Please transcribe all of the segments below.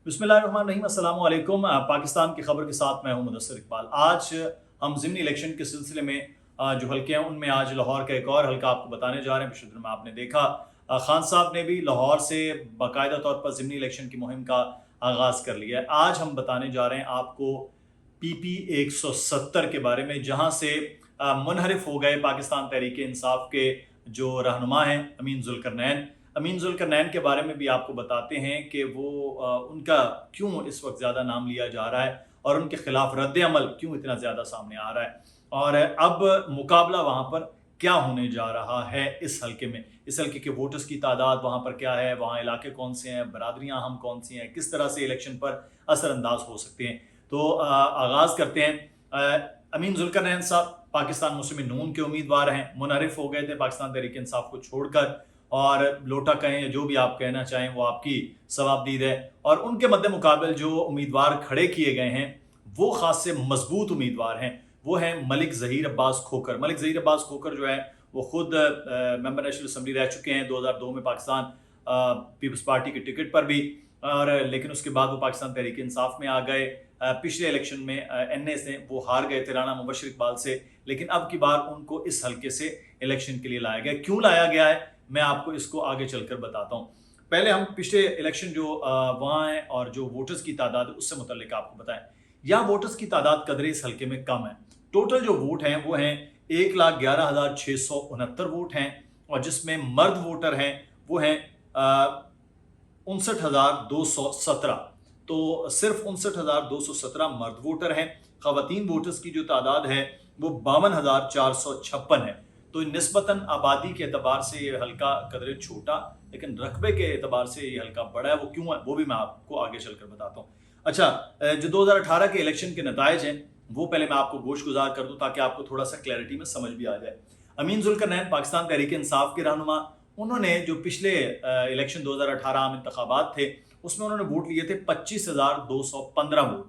बिस्मिल्लाहिर्रहमानिर्रहीम, अस्सलाम वालेकुम। पाकिस्तान की खबर के साथ मैं हूं मुदस्सिर इकबाल। आज हम ज़िमनी इलेक्शन के सिलसिले में जो हल्के हैं उनमें आज लाहौर का एक और हल्का आपको बताने जा रहे हैं। पिछले दिन में आपने देखा खान साहब ने भी लाहौर से बाकायदा तौर पर ज़िमनी इलेक्शन की मुहिम का आगाज़ कर लिया है। आज हम बताने जा रहे हैं आपको PP 170 के बारे में, जहाँ से मुनहरिफ हो गए पाकिस्तान तहरीक इंसाफ के जो रहनुमा हैं अमीन ज़ुल्करनैन। अमीन ज़ुल्करनैन के बारे में भी आपको बताते हैं कि वो उनका क्यों इस वक्त ज़्यादा नाम लिया जा रहा है और उनके खिलाफ रद्द अमल क्यों इतना ज़्यादा सामने आ रहा है, और अब मुकाबला वहाँ पर क्या होने जा रहा है इस हल्के में। इस हल्के के वोटर्स की तादाद वहाँ पर क्या है, वहाँ इलाके कौन से हैं, बरादरियाँ हम कौन सी हैं, किस तरह से इलेक्शन पर असरअंदाज हो सकते हैं। तो आगाज़ करते हैं। अमीन ज़ुल्करनैन साहब पाकिस्तान मुस्लिम नून के उम्मीदवार हैं, मुनहरिफ हो गए थे पाकिस्तान तहरीक इंसाफ को छोड़कर, और लोटा कहें या जो भी आप कहना चाहें वो आपकी सवाबदीद है। और उनके मद्दे मुकाबल जो उम्मीदवार खड़े किए गए हैं वो खास से मजबूत उम्मीदवार हैं। वो हैं मलिक ज़हीर अब्बास खोखर। मलिक ज़हीर अब्बास खोखर जो है वो खुद मेंबर नेशनल असम्बली रह चुके हैं 2002 में पाकिस्तान पीपल्स पार्टी के टिकट पर भी, और लेकिन उसके बाद वो पाकिस्तान तहरीक इंसाफ में आ गए। पिछले इलेक्शन में NA से वो हार गए थे राना मुबशर इकबाल से, लेकिन अब की बार उनको इस हल्के से इलेक्शन के लिए लाया गया। क्यों लाया गया है मैं आपको इसको आगे चलकर बताता हूँ। पहले हम पिछले इलेक्शन जो वहाँ हैं और जो वोटर्स की तादाद है उससे मुतल्लिक आपको बताएं। यहाँ वोटर्स की तादाद कदरे इस हल्के में कम है। टोटल जो वोट हैं वो हैं 1,11,669 वोट हैं, और जिसमें मर्द वोटर हैं वो हैं 59,217। तो सिर्फ 59,217 मर्द वोटर हैं। खवातीन वोटर्स की जो तादाद है वो 52,456 है। तो निस्बतन आबादी के एतबार से ये हल्का कदरे छोटा, लेकिन रकबे के एतबार से ये हल्का बड़ा है। वो क्यों है वो भी मैं आपको आगे चलकर बताता हूँ। अच्छा, जो 2018 के इलेक्शन के नताइज हैं वो पहले मैं आपको गोशगुजार कर दूं ताकि आपको थोड़ा सा क्लैरिटी में समझ भी आ जाए। अमीन ज़ुल्करनैन पाकिस्तान तहरीक इंसाफ के रहनुमा, उन्होंने जो पिछले इलेक्शन 2018 आम इंतखाबात थे उसमें उन्होंने वोट लिए थे 25,215 वोट,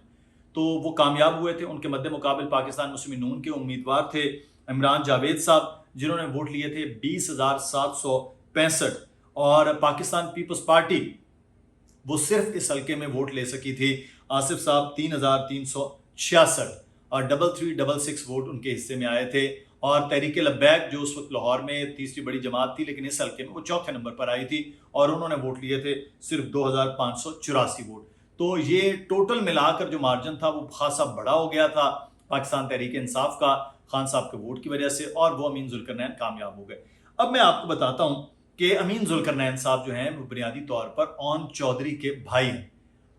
तो वो कामयाब हुए थे। उनके मद्दे मुकाबिल पाकिस्तान मुस्लिम नून के उम्मीदवार थे इमरान जावेद साहब, जिन्होंने वोट लिए थे 20,765, और पाकिस्तान पीपल्स पार्टी वो सिर्फ इस हल्के में वोट ले सकी थी आसिफ साहब 3,366, और 3366 वोट उनके हिस्से में आए थे। और तहरीक लब्बैक जो उस वक्त लाहौर में तीसरी बड़ी जमात थी, लेकिन इस हल्के में वो चौथे नंबर पर आई थी, और उन्होंने वोट लिए थे सिर्फ 2,584 वोट। तो ये टोटल मिलाकर जो मार्जिन था वो खासा बड़ा हो गया था पाकिस्तान तहरीक इंसाफ का खान साहब के वोट की वजह से, और वो अमीन ज़ुल्करनैन कामयाब हो गए। अब मैं आपको बताता हूँ कि अमीन ज़ुल्करनैन साहब जो हैं वो बुनियादी तौर पर ओन चौधरी के भाई हैं।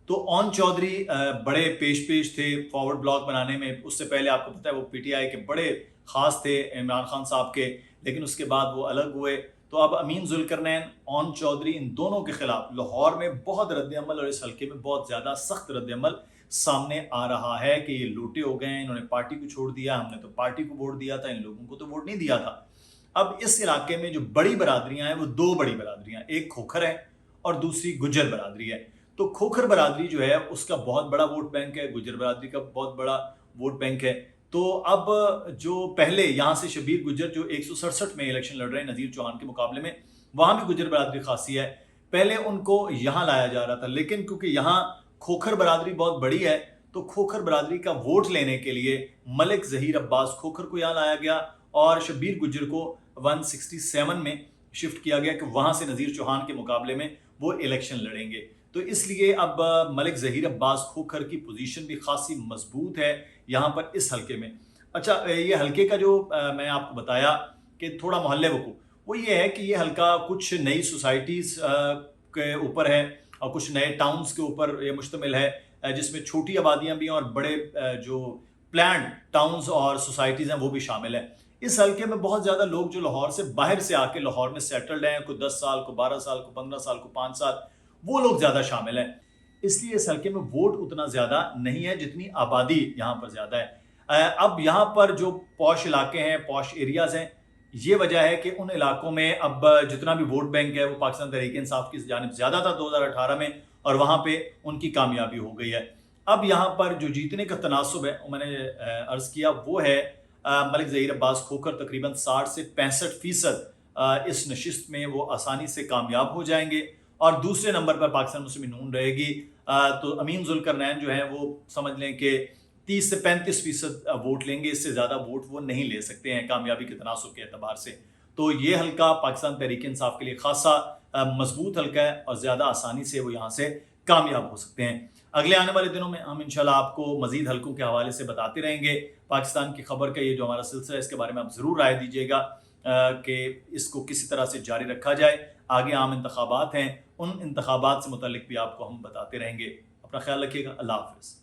तो ओन चौधरी बड़े पेश थे फॉरवर्ड ब्लॉक बनाने में। उससे पहले आपको पता है वो PTI के बड़े ख़ास थे इमरान खान साहब के, लेकिन उसके बाद वो अलग हुए। तो अब अमीन ज़ुल्करनैन, ओन चौधरी, इन दोनों के खिलाफ लाहौर में बहुत रद्द-ए-अमल और इस हल्के में बहुत ज़्यादा सख्त रद्द-ए-अमल सामने आ रहा है कि ये लूटे हो गए हैं, इन्होंने पार्टी को छोड़ दिया, हमने तो पार्टी को वोट दिया था, इन लोगों को तो वोट नहीं दिया था। अब इस इलाके में जो बड़ी बरादरियां हैं वो दो बड़ी बरादरियां, एक खोखर है और दूसरी गुज्जर बरादरी है। तो खोखर बरादरी जो है उसका बहुत बड़ा वोट बैंक है, गुज्जर बरादरी का बहुत बड़ा वोट बैंक है। तो अब जो पहले यहाँ से शबीर गुज्जर जो 167 में इलेक्शन लड़ रहे हैं नज़ीर चौहान के मुकाबले में, वहाँ भी गुज्जर बरादरी खासी है, पहले उनको यहाँ लाया जा रहा था, लेकिन क्योंकि यहाँ खोखर बरादरी बहुत बड़ी है तो खोखर बरादरी का वोट लेने के लिए मलिक ज़हीर अब्बास खोखर को यहाँ लाया गया, और शबीर गुज्जर को 167 में शिफ्ट किया गया कि वहाँ से नज़ीर चौहान के मुकाबले में वो इलेक्शन लड़ेंगे। तो इसलिए अब मलिक ज़हीर अब्बास खोखर की पोजीशन भी खासी मजबूत है यहाँ पर इस हल्के में। अच्छा, ये हल्के का जो मैं आपको बताया कि थोड़ा मोहल्ले वकूफ़, वो ये है कि ये हल्का कुछ नई सोसाइटीज़ के ऊपर है और कुछ नए टाउन्स के ऊपर ये मुश्तमिल है, जिसमें छोटी आबादियाँ भी हैं और बड़े जो प्लान्ड टाउन्स और सोसाइटीज़ हैं वो भी शामिल है। इस हल्के में बहुत ज़्यादा लोग जो लाहौर से बाहर से आके लाहौर में सेटल्ड हैं, कोई 10 साल को, 12 साल को, 15 साल को, 5 साल, वो लोग ज़्यादा शामिल हैं। इसलिए इस हल्के में वोट उतना ज़्यादा नहीं है जितनी आबादी यहाँ पर ज़्यादा है। अब यहाँ पर जो पॉश इलाके हैं, पॉश एरियाज़ हैं, ये वजह है कि उन इलाकों में अब जितना भी वोट बैंक है वो पाकिस्तान तहरीक इंसाफ की जानिब ज़्यादा था 2018 में, और वहाँ पे उनकी कामयाबी हो गई है। अब यहाँ पर जो जीतने का तनासुब है वो मैंने अर्ज़ किया वो है मलिक ज़हीर अब्बास खोखर तकरीबन 60 से 65% इस नशिस्त में वो आसानी से कामयाब हो जाएंगे, اور دوسرے نمبر پر پاکستان مسلم نون رہے گی. تو امین ذوالقرنین جو ہیں وہ سمجھ لیں کہ 30 سے 35% ووٹ لیں گے. اس سے زیادہ ووٹ وہ نہیں لے سکتے ہیں کامیابی کے تناسب کے اعتبار سے. تو یہ حلقہ پاکستان تحریک انصاف کے لیے خاصا مضبوط حلقہ ہے اور زیادہ آسانی سے وہ یہاں سے کامیاب ہو سکتے ہیں. اگلے آنے والے دنوں میں ہم انشاءاللہ آپ کو مزید حلقوں کے حوالے سے بتاتے رہیں گے. پاکستان کی خبر کا یہ جو ہمارا سلسلہ ہے اس کے بارے میں آپ ضرور رائے دیجیے گا کہ اس کو کسی طرح سے جاری رکھا جائے. آگے عام انتخابات ہیں، ان انتخابات سے متعلق بھی آپ کو ہم بتاتے رہیں گے. اپنا خیال رکھیے گا. اللہ حافظ.